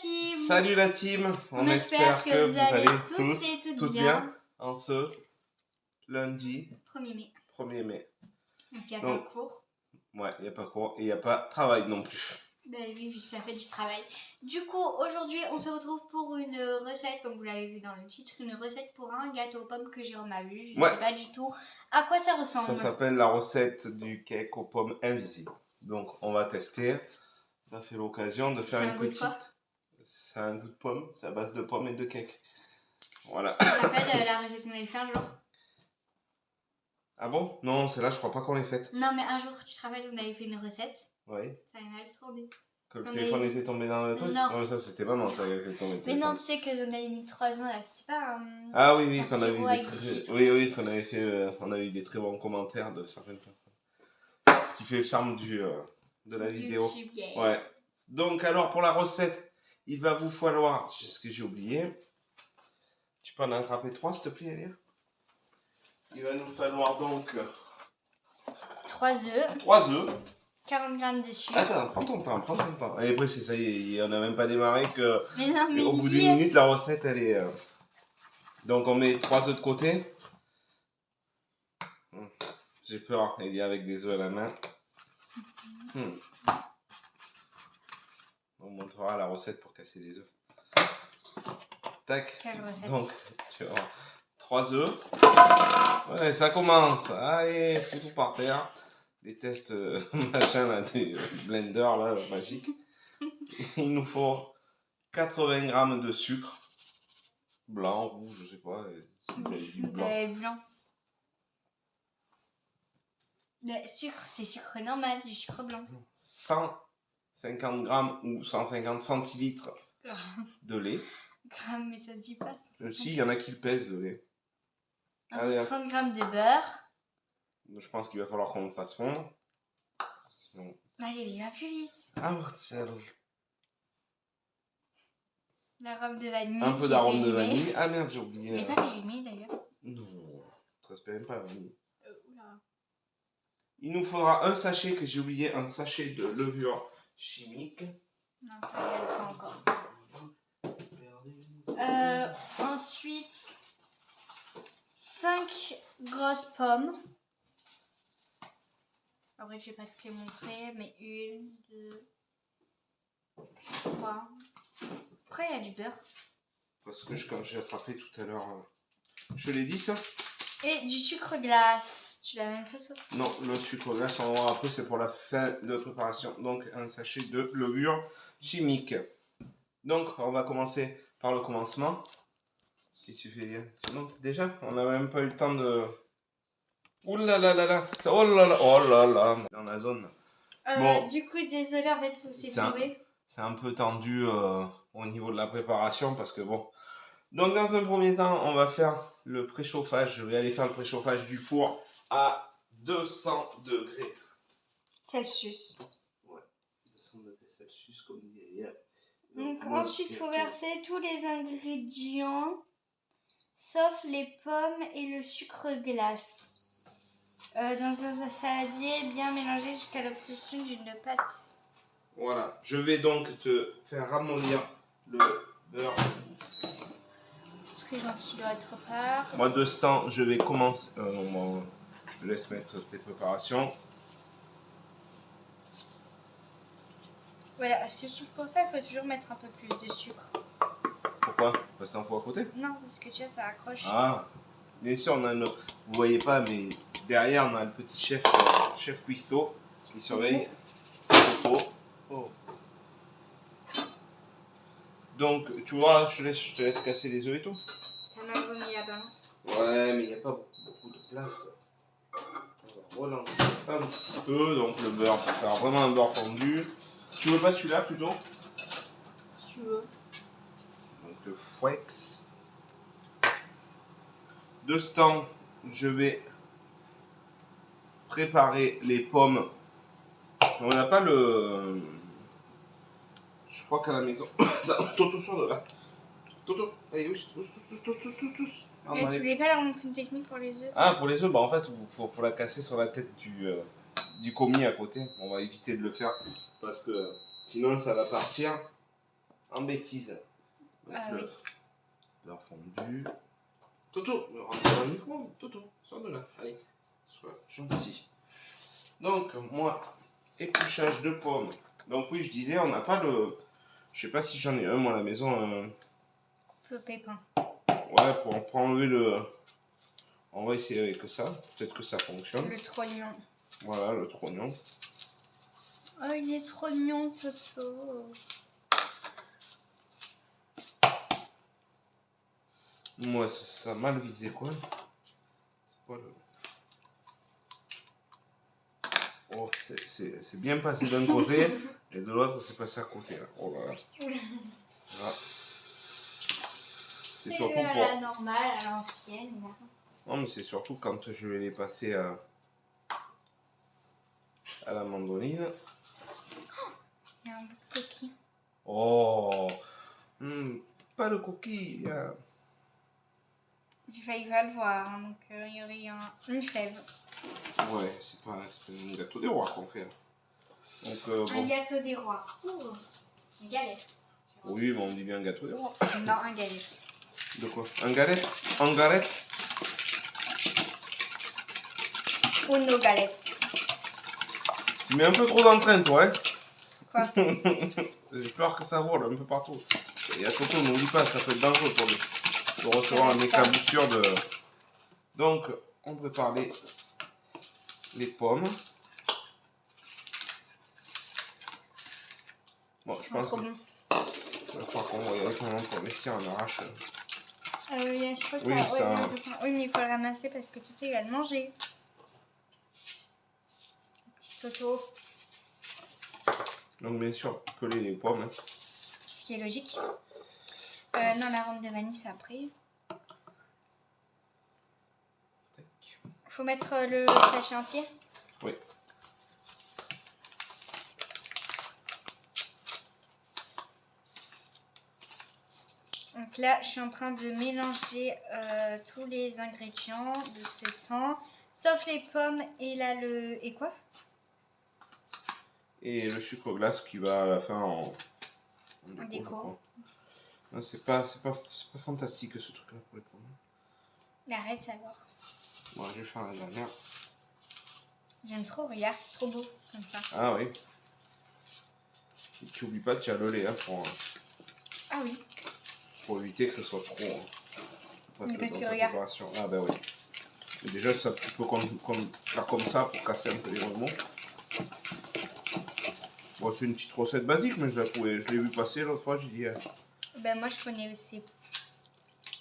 team. Salut la team. On espère que vous allez tous et toutes bien en ce lundi 1er mai. 1er mai. Donc il n'y a pas cours. Ouais, il n'y a pas cours et il n'y a pas travail non plus. Ben oui, vu que ça fait du travail. Du coup, aujourd'hui, on se retrouve pour une recette, comme vous l'avez vu dans le titre, une recette pour un gâteau aux pommes que Jérôme a vu. Je ne sais pas du tout à quoi ça ressemble. Ça s'appelle la recette du cake aux pommes invisible. Donc, on va tester. Ça fait l'occasion de faire une petite... C'est un goût de pomme, c'est à base de pommes et de cake. Voilà. Ça s'appelle la recette qu'on avait fait un jour. Ah bon? Non, celle-là, je crois pas qu'on l'ait faite. Non, mais un jour, tu te rappelles, on avait fait une recette. Oui. Ça avait mal tourné. Que le téléphone était tombé dans le truc? Non. Non, ça c'était maman, ça avait fait tomber le téléphone. Mais non, tu sais qu'on avait mis 3 ans là, c'était pas un... Ah oui, oui, qu'on avait eu des qu'on avait fait, on a eu des très bons commentaires de certaines personnes. Ce qui fait le charme de la vidéo. YouTube, yeah. Ouais. Donc alors pour la recette, il va vous falloir, c'est ce que j'ai oublié. Tu peux en attraper 3 s'il te plaît, Elia? Il va nous falloir donc 3 œufs. 3 œufs. 40 g de sucre. Attends, prends ton temps, prends ton temps. Et après, c'est ça y est, on n'a même pas démarré que... Mais non, mais au bout d'une minute, la recette, elle est... Donc, on met 3 œufs de côté. J'ai peur, il y a avec des œufs à la main. On montrera la recette pour casser les œufs. Tac. Quelle recette? Donc, tu vois, 3 œufs. Ouais, ça commence. Allez, fous tout par terre. Les tests machin là, du blender là, magique. Il nous faut 80 g de sucre. Blanc, rouge, je sais pas. Si vous avez du blanc. Blanc. Le sucre, c'est sucre normal, du sucre blanc. 150 g ou 150 centilitres de lait. Gramme, mais ça se dit pas. Si, il y en a qui le pèsent le lait. Allez, 30 g de beurre. Je pense qu'il va falloir qu'on le fasse fondre. Sinon... Allez, il va plus vite. Ah, c'est... L'arôme de vanille. Un peu d'arôme de vanille. Ah merde, j'ai oublié. Mais pas périmé d'ailleurs. Non, ça se périm pas la vanille. Oula. Il nous faudra un sachet, que j'ai oublié, un sachet de levure chimique. Non, ça y a le temps encore. Ensuite, 5 grosses pommes. Après, je vais pas te les montrer, mais 1, 2, 3. Après, il y a du beurre. Parce que quand j'ai attrapé tout à l'heure, je l'ai dit ça? Et du sucre glace. Tu l'as même pas sorti? Non, le sucre glace, on va voir après, c'est pour la fin de préparation. Donc, un sachet de levure chimique. Donc, on va commencer par le commencement. Qu'est-ce que tu fais, Léa? Tu montes déjà? On n'a même pas eu le temps de... Ouh là là là là! Oh là là! Oh là là! Dans la zone. Bon. Du coup, désolé, en fait, ça s'est tombé. C'est un peu tendu au niveau de la préparation parce que bon. Donc, dans un premier temps, on va faire le préchauffage. Je vais aller faire le préchauffage du four à 200 degrés Celsius. Ouais, 200 degrés Celsius, comme dit hier. Donc, ensuite, il faut verser tous les ingrédients, sauf les pommes et le sucre glace, dans un saladier bien mélangé jusqu'à l'obtention d'une pâte. Voilà, je vais donc te faire ramollir le beurre. Ce serait gentil de votre part. Moi, de ce temps, je vais commencer. Je te laisse mettre tes préparations. Voilà, c'est toujours pour ça, il faut toujours mettre un peu plus de sucre. Pourquoi? Parce que t'en fous à côté? Non, parce que tu vois, ça accroche. Ah, bien sûr, on a vous voyez pas, mais derrière, on a le petit chef cuistot qui surveille. Oh. Donc, tu vois, je te laisse casser les œufs et tout. Ça m'a remis la balance. Ouais, mais il n'y a pas beaucoup de place. On va relancer un petit peu, donc le beurre, pour faire vraiment un beurre fondu. Tu veux pas celui-là plutôt? Si tu veux. Donc le Fwex. De ce temps, je vais préparer les pommes. On n'a pas le... Je crois qu'à la maison... Toto, sors de là. Toto, allez, tous. Mais tu voulais pas leur montrer une technique pour les œufs? Ah, pour les œufs, bah en fait, faut la casser sur la tête du commis à côté. On va éviter de le faire parce que sinon ça va partir. en bêtise. Ah oui. Beurre fondu. Toto, rentre dans le micro. Toto, sors de là. Allez, sois gentil. Donc, moi, épluchage de pommes. Donc oui, je disais, on n'a pas le... Je sais pas si j'en ai un, moi, à la maison. Peu pépin. Ouais, pour enlever le... On va essayer avec ça. Peut-être que ça fonctionne. Le trognon. Voilà, le trognon. Oh, il est trop mignon, Toto. Moi, ça a mal visé, quoi. C'est pas le... Oh, c'est bien passé d'un côté, et de l'autre, c'est passé à côté, là. Oh là là. Voilà. C'est surtout à pour... la normale, à l'ancienne. Non, mais c'est surtout quand je vais les passer à la mandoline. Il y a un bout de coquille. Oh, pas de coquille, il y a... J'ai failli pas le voir, hein, donc il y aurait une fève. Ouais, c'est pas un gâteau des rois qu'on fait. Donc, Un bon. gâteau des rois. Une galette. Oui, mais on dit bien gâteau des rois. Non, un galette. De quoi? Un galette? En galette? Ou nos galettes. Tu mets un peu trop d'entrain, toi, hein? Quoi? J'ai peur que ça vole un peu partout. Et à Toto, n'oublie pas, ça peut être dangereux pour lui. De recevoir une éclaboussure de... Donc, on prépare les pommes. Bon, je pense Trop que... bon. Je crois qu'on va y aller quand même pour si on arrache. Oui, je crois que Oui, ouais, ça... oui, mais il faut le ramasser parce que Toto il va le manger. Petit Toto. Donc, bien sûr, peler les pommes. Hein. Ce qui est logique. Non, la ronde de vanille, c'est après. Faut mettre le sachet entier. Oui. Donc là, je suis en train de mélanger tous les ingrédients de ce temps, sauf les pommes et là le... Et quoi? Et le sucre glace qui va à la fin en déco. C'est pas fantastique ce truc-là pour les pommes. Mais arrête alors. Bon, je vais faire la dernière. J'aime trop, regarde, c'est trop beau comme ça. Ah oui. Et tu oublies pas de tirer le lait hein, Ah oui. Pour éviter que ce soit trop. Mais parce que regarde. Ah ben oui. Et déjà, c'est un petit peu faire comme ça pour casser un peu les remous. Bon, c'est une petite recette basique, mais je l'ai vu passer l'autre fois, j'ai dit. Ben moi je connais aussi.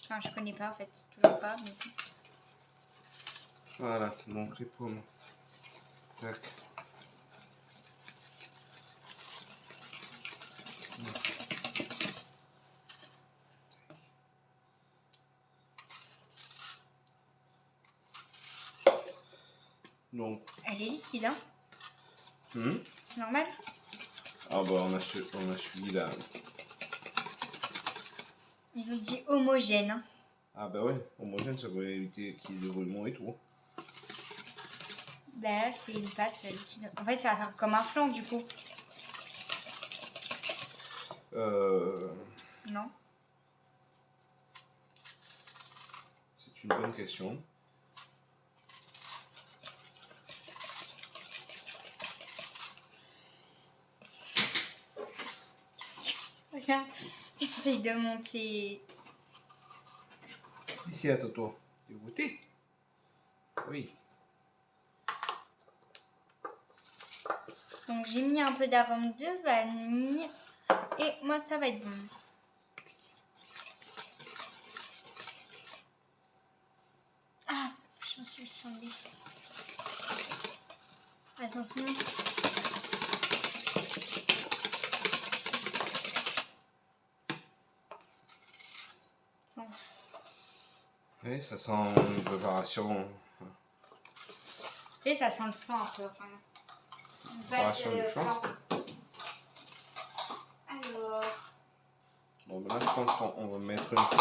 Enfin, je connais pas en fait, toujours pas. Mais... Voilà, donc les pommes. Tac. Donc. Elle est liquide, hein? C'est normal? Ah bah on a suivi là. Ils ont dit homogène. Hein. Ah bah ouais, homogène ça va éviter qu'il y ait des roulements et tout. Ben là c'est une pâte liquide. En fait ça va faire comme un flan du coup. Non. C'est une bonne question. Regarde, essaye de monter. Ici à Toto. Tu veux goûter? Oui. Donc j'ai mis un peu d'arôme de vanille. Et moi ça va être bon. Ah, j'en suis sur le lit. Attention. Oui, ça sent une préparation. Tu sais, ça sent le flan un peu. Enfin, Préparation du flan. Alors. Bon, ben là, je pense qu'on va mettre une petite.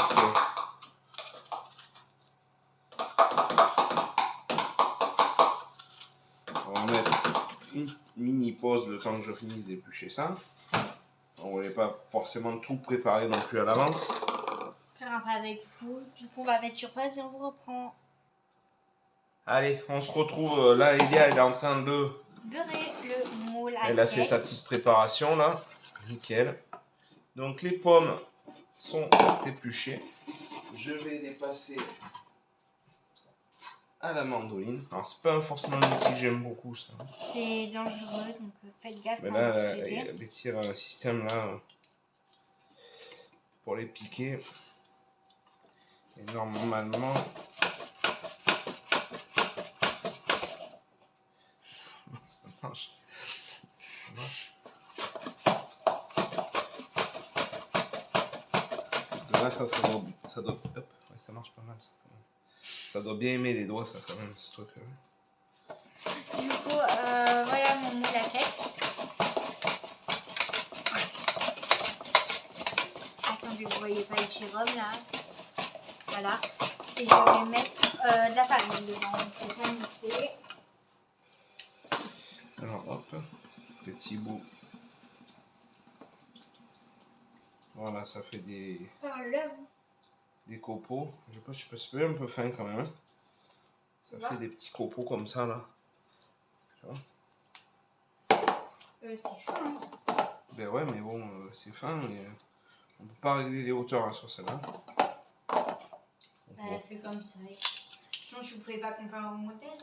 On va mettre une mini pause le temps que je finisse d'éplucher ça. On On voulait pas forcément tout préparer non plus à l'avance. Faire un peu avec vous. Du coup, on va mettre sur pause et on vous reprend. Allez, on se retrouve. Là, Elia, elle est en train de Beurrer le moule à Elle a fait sa petite préparation là. Nickel. Donc les pommes sont épluchées. Je vais les passer à la mandoline. Alors c'est pas forcément un outil que j'aime beaucoup ça. C'est dangereux, donc faites gaffe Mais quand là, vous utilisez. Betty a un système là pour les piquer. Et normalement, ça marche. Parce que là, ça doit, hop, ouais, ça marche pas mal. Ça, quand même. Ça doit bien aimer les doigts, ça quand même, ce truc. Du coup, voilà mon moule à cake. Attendez, vous voyez pas le Jérôme là. Voilà. Et je vais mettre de la farine dedans. Donc, je vais misser. Alors hop, petit bout. Voilà, ça fait des copeaux. Je sais pas, c'est un peu fin quand même. Hein. Ça fait des petits copeaux comme ça là. Tu vois c'est fin. Ben ouais, mais bon, c'est fin, mais on peut pas régler les hauteurs hein, sur celle-là. Elle fait comme ça. Sinon, tu ne pouvais pas couper en rondelle.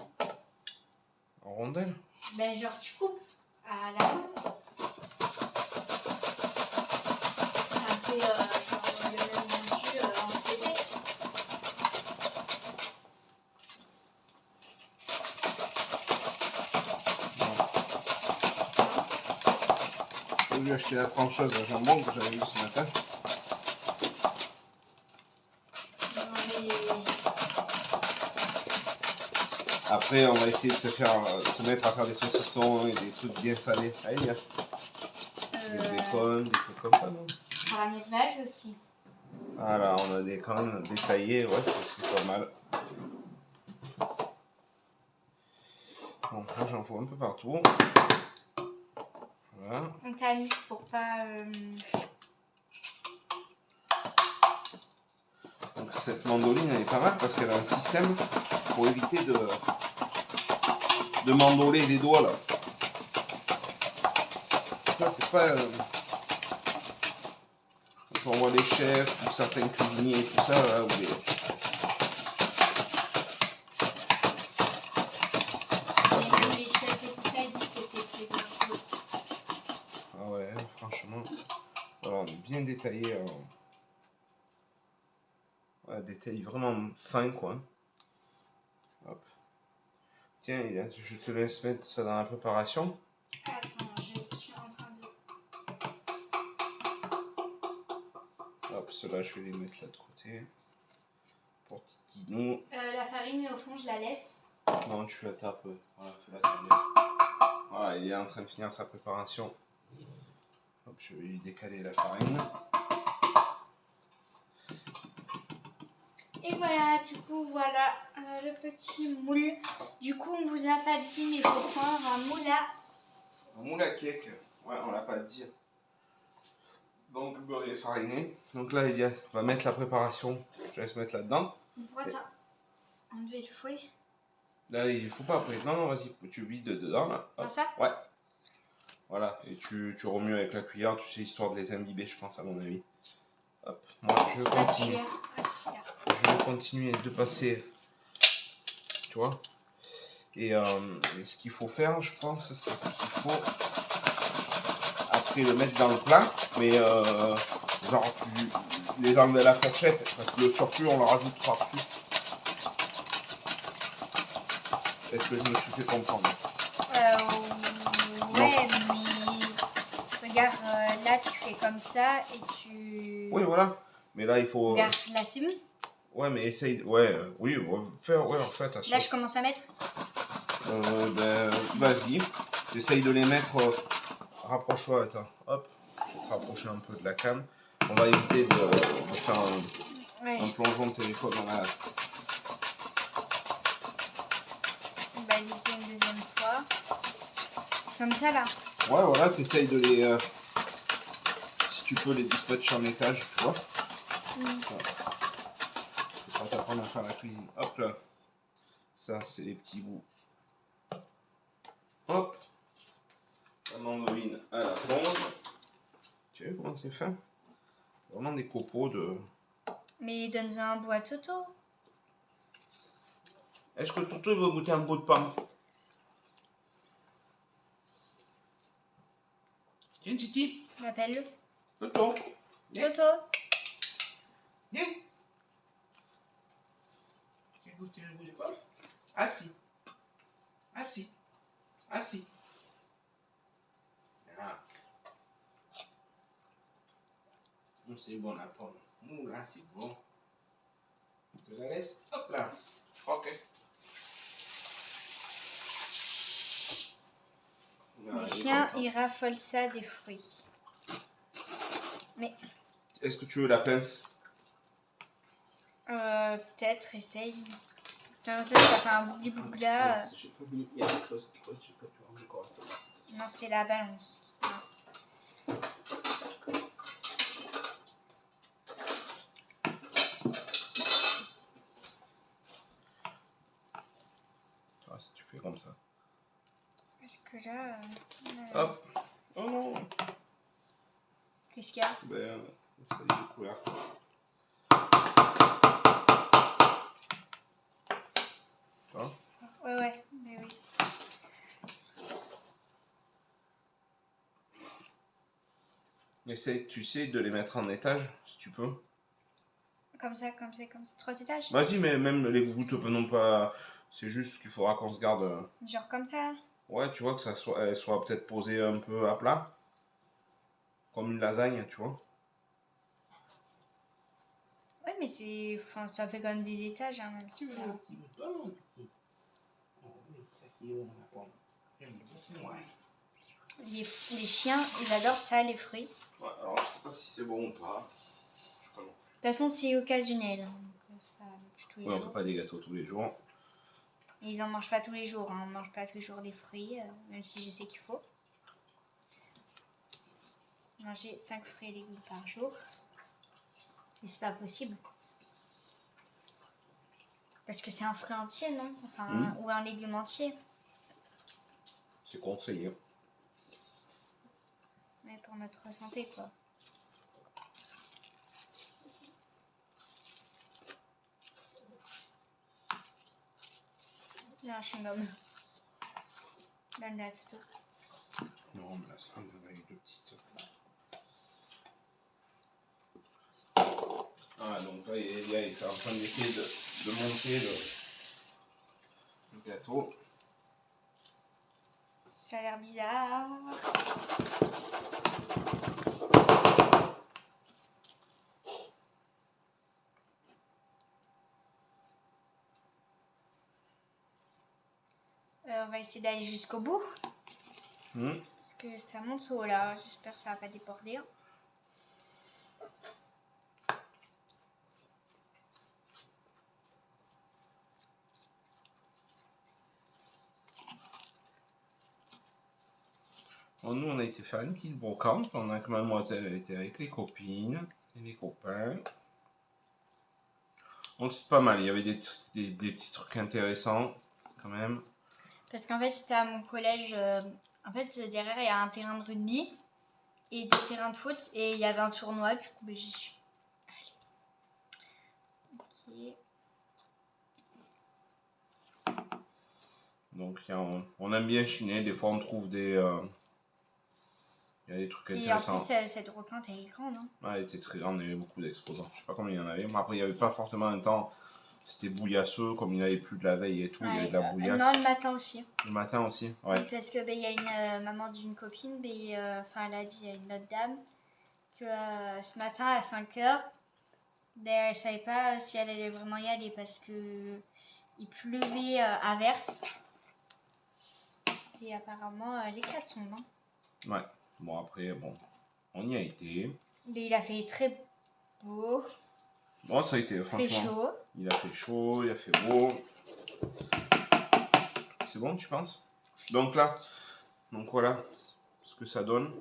En rondelle? Ben, genre, tu coupes à la main. Ça fait genre le même rendu en bébé. J'ai dû acheter la trancheuse à jambon que j'avais eu ce matin. Après, on va essayer de se mettre à faire des saucissons et des trucs bien salés. Ah, il y a des bacon, des trucs comme ça, non? Paramétrage aussi. Voilà, on a des cannes détaillées, ouais, c'est pas mal. Donc là, j'en fous un peu partout. Voilà. On tamise pour pas... Donc cette mandoline, elle est pas mal parce qu'elle a un système pour éviter de mandoler les doigts là. Ça, c'est pas... Quand on voit les chefs ou certains cuisiniers et tout ça, là, où les... Les chefs et tout ça, ils disent que c'est très dangereux. Ah ouais, franchement. Voilà, on est bien détaillé. Ouais, détail vraiment fin quoi. Hop. Tiens, je te laisse mettre ça dans la préparation. Attends, je suis en train de... Hop, ceux-là, je vais les mettre là de côté. Pour Titino. la farine, au fond, je la laisse. Non, tu la tapes. Voilà, fais-la tourner. Voilà, il est en train de finir sa préparation. Hop, je vais lui décaler la farine. Et voilà, du coup, voilà le petit moule. Du coup, on vous a pas dit, mais il faut prendre un moule à... Un moule à cake. Ouais, on l'a pas dit. Donc, beurre et fariné. Donc là, il va mettre la préparation. Je te laisse mettre là-dedans. Pourquoi t'as enlevé le fouet? Là, il faut pas après. Non, non, vas-y, tu vides dedans là. Dans ça? Ouais. Voilà, et tu remues avec la cuillère, tu sais, histoire de les imbiber, je pense, à mon avis. Hop, moi, je continue. Je vais continuer de passer, tu vois. Et ce qu'il faut faire, je pense, c'est qu'il faut après le mettre dans le plat, mais genre, tu les enlèves à la fourchette, parce que le surplus, on le rajoute par-dessus. Est-ce que je me suis fait comprendre? Ouais, mais regarde, là tu fais comme ça et tu... Oui, voilà. Mais là, il faut... Regarde, là c'est bon. Ouais, mais essaye... Ouais, oui, faire... Ouais, en fait, attention. Là je commence à mettre. Ben, vas-y. J'essaye de les mettre... Rapproche-toi, attends. Hop. Je vais te rapprocher un peu de la cam. On va éviter de faire un plongeon de téléphone dans la... On va éviter une deuxième fois. Comme ça là. Ouais, voilà, t'essayes de les... tu peux les dispatcher en étage, tu vois. Mm. C'est pas t'apprendre à faire la cuisine. Hop là. Ça, c'est les petits bouts. Hop. La mandoline à la plonge. Tu vois comment c'est fait? Vraiment des copeaux de... Mais donne-en un bout à Toto. Est-ce que Toto veut goûter un bout de pomme? Tiens, Titi. Appelle-le. Toto. Viens. Toto. Viens. Tu veux goûter un bout de pomme? Assis. Assis. Assis. Ah. C'est bon la pomme. Ouh, là, c'est bon. Je la laisse. Hop là. Ok. Les chiens, ils raffolent ça des fruits. Mais... Est-ce que tu veux la pince? Peut-être, essaye. Putain, ça fait un bougli-bougla. J'ai pas mis, il y a quelque chose qui coche, j'ai pas pu ranger correctement. Non, c'est la balance. Mince. Ah, si tu fais comme ça. Parce que là... Hop. Oh non. Qu'est-ce qu'il y a? Ben, ça y est, couvert. Tu vois? Ouais, mais oui. Essaye, tu sais, de les mettre en étage, si tu peux. Comme ça. 3 étages? Vas-y, mais même les gouttes non pas... C'est juste qu'il faudra qu'on se garde... Genre comme ça? Ouais, tu vois, que ça soit, elle soit peut-être posée un peu à plat. Comme une lasagne, tu vois. Ouais, mais c'est... Enfin, ça fait quand même des étages, hein, même si... Les chiens, ils adorent ça, les fruits. Ouais, alors je sais pas si c'est bon ou pas. De toute façon, c'est occasionnel. Hein, donc c'est pas tous les Ouais, on jours. fait pas des gâteaux tous les jours. Et ils en mangent pas tous les jours. Hein. On mange pas tous les jours des fruits, même si je sais qu'il faut. Manger 5 fruits et légumes par jour. Et c'est pas possible. Parce que c'est un fruit entier, non? Enfin, ou un légume entier. C'est conseillé. Mais pour notre santé, quoi. J'ai un chewing-gum. Donne-la, Toto. Non, mais là, c'est comme avec deux petites. Ah, donc là, Elia est en train d'essayer de monter le gâteau. Ça a l'air bizarre. On va essayer d'aller jusqu'au bout. Parce que ça monte haut là. J'espère que ça va pas déborder. Bon, nous, on a été faire une petite brocante pendant que mademoiselle était avec les copines et les copains. Donc c'est pas mal, il y avait des petits trucs intéressants quand même. Parce qu'en fait, c'était à mon collège. En fait, derrière, il y a un terrain de rugby et des terrains de foot. Et il y avait un tournoi. Du coup, j'y suis. Allez. Ok. Donc on aime bien chiner, des fois on trouve des... il y a des trucs intéressants. Et en plus, cette brocante, elle est grande. Hein. Ah, elle était très grande, il y avait beaucoup d'exposants. Je sais pas combien il y en avait, mais après il n'y avait pas forcément un temps... C'était bouillasseux, comme il n'y avait plus de la veille et tout, il y avait de la bouillasse. Non, le matin aussi. Le matin aussi, ouais. Parce que il y a une maman d'une copine, elle a dit à une autre dame que ce matin à 5h, elle ne savait pas si elle allait vraiment y aller parce que il pleuvait à verse. C'était apparemment l'hécatombe. Hein. Ouais, bon après, on y a été. Et il a fait très beau. Bon, ça a été, franchement. Très chaud. Il a fait chaud, il a fait beau. C'est bon, tu penses? Donc là, donc voilà ce que ça donne.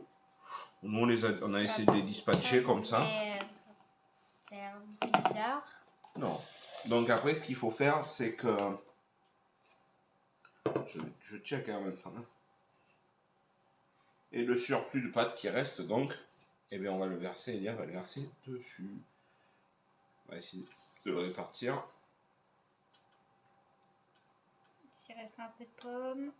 Nous, on a essayé de les dispatcher comme ça. C'est bizarre. Non. Donc après, ce qu'il faut faire, c'est que... Je check en même temps. Et le surplus de pâte qui reste, donc, eh bien, on va le verser, Elia va le verser dessus. On va essayer de le répartir. Il reste un peu de pommes.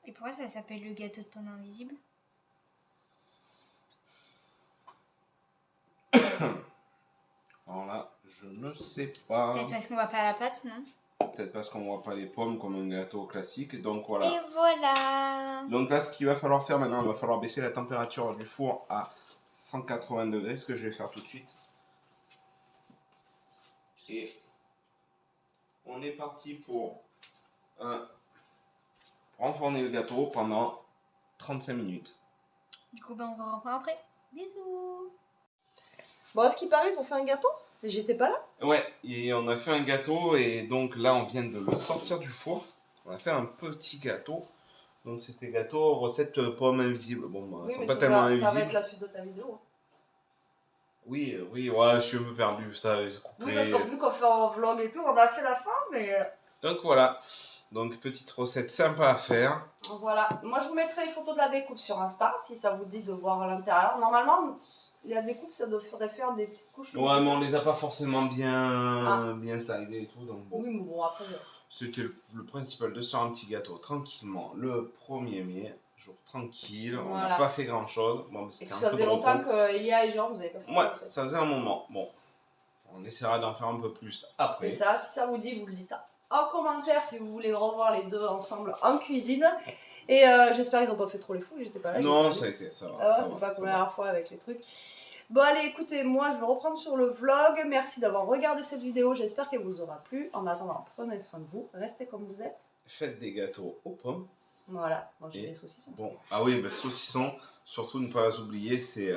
Et pourquoi ça s'appelle le gâteau de pommes invisible? Alors là, je ne sais pas. Peut-être parce qu'on voit pas la pâte, non? Peut-être parce qu'on voit pas les pommes comme un gâteau classique. Donc voilà. Et voilà. Donc là, ce qu'il va falloir faire maintenant, il va falloir baisser la température du four à 180 degrés, ce que je vais faire tout de suite. Et on est parti pour renfourner le gâteau pendant 35 minutes. Du coup, ben, on va reprendre après. Bisous. Bon, à ce qui paraît, ils ont fait un gâteau. Mais j'étais pas là. Ouais, et on a fait un gâteau et donc là, on vient de le sortir du four. On a fait un petit gâteau. Donc c'était gâteau recette pommes invisibles. Bon, bah, Oui, c'est mais pas ça, tellement ça invisible. va être la suite de ta vidéo. Oui, ouais, je suis un peu perdu, ça, j'ai coupé. Oui, parce qu'on vu qu'on fait en vlog et tout, on a fait la fin, mais... Donc voilà, donc petite recette sympa à faire. Voilà. Moi, je vous mettrai les photos de la découpe sur Insta, si ça vous dit de voir à l'intérieur. Normalement, la découpe, ça devrait faire des petites couches. Ouais, mais on les a pas forcément bien slidés et tout, donc bon. Oui, mais bon, après... C'était le principal de se faire un petit gâteau tranquillement le 1er mai. Jour tranquille, on n'a Voilà. pas fait grand chose. Bon, Et puis ça faisait longtemps que Elia et Jean, vous avez pas fait Ouais, de ça faisait un moment. Bon, on essaiera d'en faire un peu plus après. C'est ça, si ça vous dit, vous le dites en commentaire si vous voulez revoir les deux ensemble en cuisine. Et j'espère qu'ils n'ont pas fait trop les fous, j'étais pas là. Non, ça a été, ça va. Ah ouais, c'est pas la première fois avec les trucs. Bon allez, écoutez, moi je vais reprendre sur le vlog. Merci d'avoir regardé cette vidéo, j'espère qu'elle vous aura plu. En attendant, prenez soin de vous, restez comme vous êtes. Faites des gâteaux aux pommes. Voilà, mangez Et des saucissons. Bon, ah oui, ben, saucisson, surtout ne pas oublier, c'est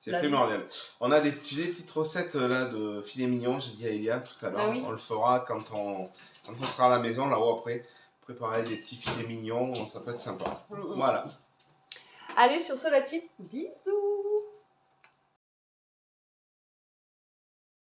La primordial. On a des petites recettes là de filet mignon, j'ai dit à Elia tout à l'heure. Ah oui. On le fera quand on sera à la maison, là-haut après. Préparer des petits filets mignons, ça peut être sympa. Voilà. Allez, sur ce la team, bisous.